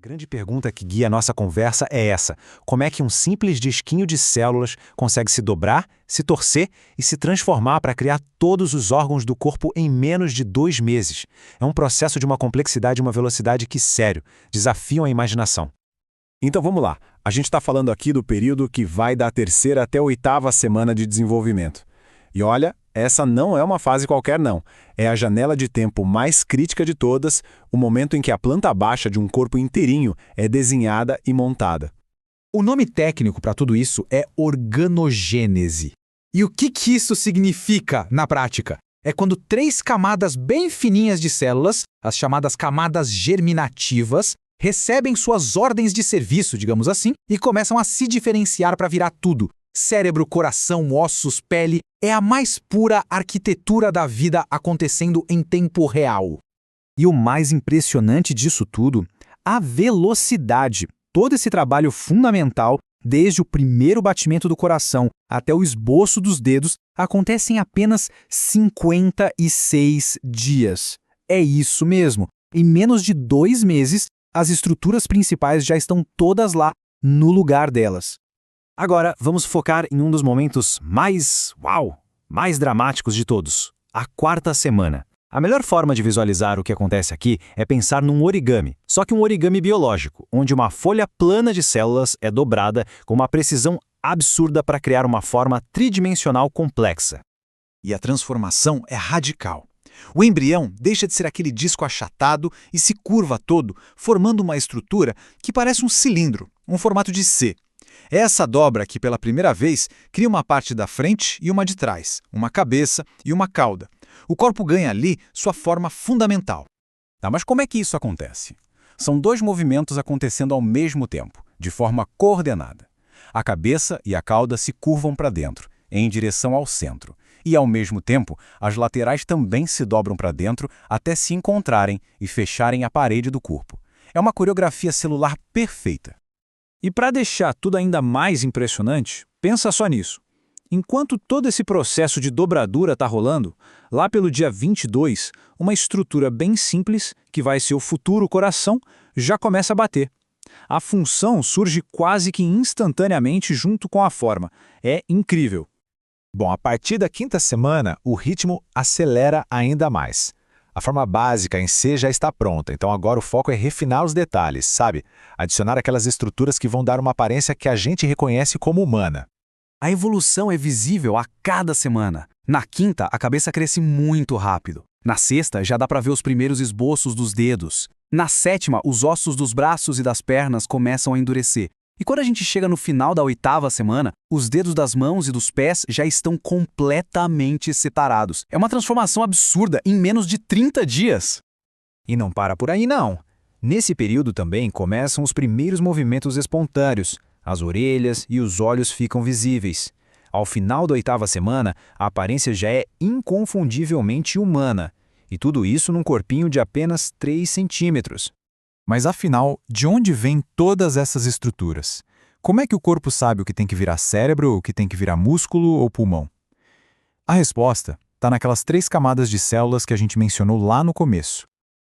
grande pergunta que guia a nossa conversa é essa: como é que um simples disquinho de células consegue se dobrar, se torcer e se transformar para criar todos os órgãos do corpo em menos de 2 meses? É um processo de uma complexidade e uma velocidade que, sério, desafiam a imaginação. Então vamos lá, a gente está falando aqui do período que vai da 3ª até a 8ª semana de desenvolvimento. E olha, essa não é uma fase qualquer não, é a janela de tempo mais crítica de todas, o momento em que a planta baixa de um corpo inteirinho é desenhada e montada. O nome técnico para tudo isso é organogênese. E o que isso significa na prática? É quando 3 camadas bem fininhas de células, as chamadas camadas germinativas, recebem suas ordens de serviço, digamos assim, e começam a se diferenciar para virar tudo. Cérebro, coração, ossos, pele, é a mais pura arquitetura da vida acontecendo em tempo real. E o mais impressionante disso tudo, a velocidade. Todo esse trabalho fundamental, desde o primeiro batimento do coração até o esboço dos dedos, acontece em apenas 56 dias. É isso mesmo. Em menos de 2 meses, as estruturas principais já estão todas lá, no lugar delas. Agora, vamos focar em um dos momentos mais dramáticos de todos: a 4ª semana. A melhor forma de visualizar o que acontece aqui é pensar num origami, só que um origami biológico, onde uma folha plana de células é dobrada com uma precisão absurda para criar uma forma tridimensional complexa. E a transformação é radical. O embrião deixa de ser aquele disco achatado e se curva todo, formando uma estrutura que parece um cilindro, um formato de C. É essa dobra que, pela primeira vez, cria uma parte da frente e uma de trás, uma cabeça e uma cauda. O corpo ganha ali sua forma fundamental. Mas como é que isso acontece? São 2 movimentos acontecendo ao mesmo tempo, de forma coordenada. A cabeça e a cauda se curvam para dentro, em direção ao centro. E, ao mesmo tempo, as laterais também se dobram para dentro até se encontrarem e fecharem a parede do corpo. É uma coreografia celular perfeita. E para deixar tudo ainda mais impressionante, pensa só nisso. Enquanto todo esse processo de dobradura está rolando, lá pelo dia 22, uma estrutura bem simples, que vai ser o futuro coração, já começa a bater. A função surge quase que instantaneamente junto com a forma. É incrível. Bom, a partir da 5ª semana, o ritmo acelera ainda mais. A forma básica em si já está pronta, então agora o foco é refinar os detalhes, sabe? Adicionar aquelas estruturas que vão dar uma aparência que a gente reconhece como humana. A evolução é visível a cada semana. Na 5ª, a cabeça cresce muito rápido. Na 6ª, já dá para ver os primeiros esboços dos dedos. Na 7ª, os ossos dos braços e das pernas começam a endurecer. E quando a gente chega no final da 8ª semana, os dedos das mãos e dos pés já estão completamente separados. É uma transformação absurda em menos de 30 dias. E não para por aí, não. Nesse período também começam os primeiros movimentos espontâneos. As orelhas e os olhos ficam visíveis. Ao final da 8ª semana, a aparência já é inconfundivelmente humana. E tudo isso num corpinho de apenas 3 centímetros. Mas afinal, de onde vêm todas essas estruturas? Como é que o corpo sabe o que tem que virar cérebro, o que tem que virar músculo ou pulmão? A resposta está naquelas 3 camadas de células que a gente mencionou lá no começo.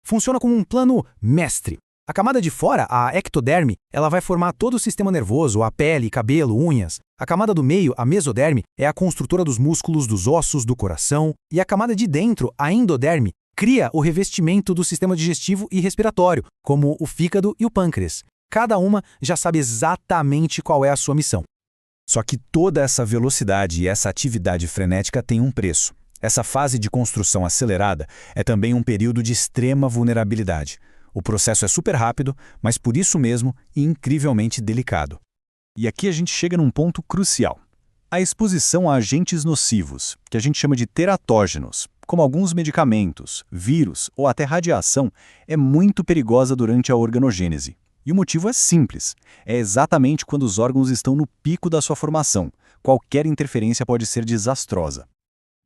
Funciona como um plano mestre. A camada de fora, a ectoderme, ela vai formar todo o sistema nervoso, a pele, cabelo, unhas. A camada do meio, a mesoderme, é a construtora dos músculos, dos ossos, do coração. E a camada de dentro, a endoderme, cria o revestimento do sistema digestivo e respiratório, como o fígado e o pâncreas. Cada uma já sabe exatamente qual é a sua missão. Só que toda essa velocidade e essa atividade frenética tem um preço. Essa fase de construção acelerada é também um período de extrema vulnerabilidade. O processo é super rápido, mas por isso mesmo incrivelmente delicado. E aqui a gente chega num ponto crucial. A exposição a agentes nocivos, que a gente chama de teratógenos, como alguns medicamentos, vírus ou até radiação, é muito perigosa durante a organogênese. E o motivo é simples. É exatamente quando os órgãos estão no pico da sua formação. Qualquer interferência pode ser desastrosa.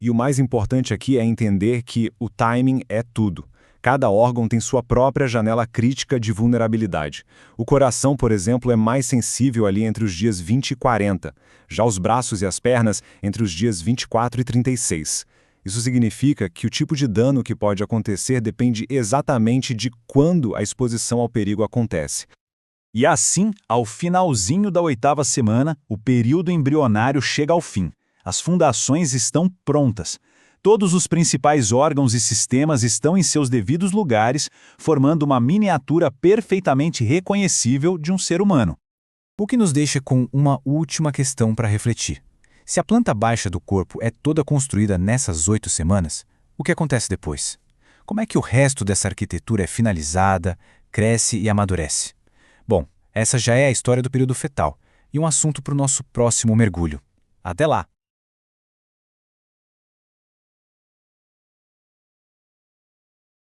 E o mais importante aqui é entender que o timing é tudo. Cada órgão tem sua própria janela crítica de vulnerabilidade. O coração, por exemplo, é mais sensível ali entre os dias 20 e 40. Já os braços e as pernas, entre os dias 24 e 36. Isso significa que o tipo de dano que pode acontecer depende exatamente de quando a exposição ao perigo acontece. E assim, ao finalzinho da 8ª semana, o período embrionário chega ao fim. As fundações estão prontas. Todos os principais órgãos e sistemas estão em seus devidos lugares, formando uma miniatura perfeitamente reconhecível de um ser humano. O que nos deixa com uma última questão para refletir. Se a planta baixa do corpo é toda construída nessas 8 semanas, o que acontece depois? Como é que o resto dessa arquitetura é finalizada, cresce e amadurece? Bom, essa já é a história do período fetal e um assunto para o nosso próximo mergulho. Até lá!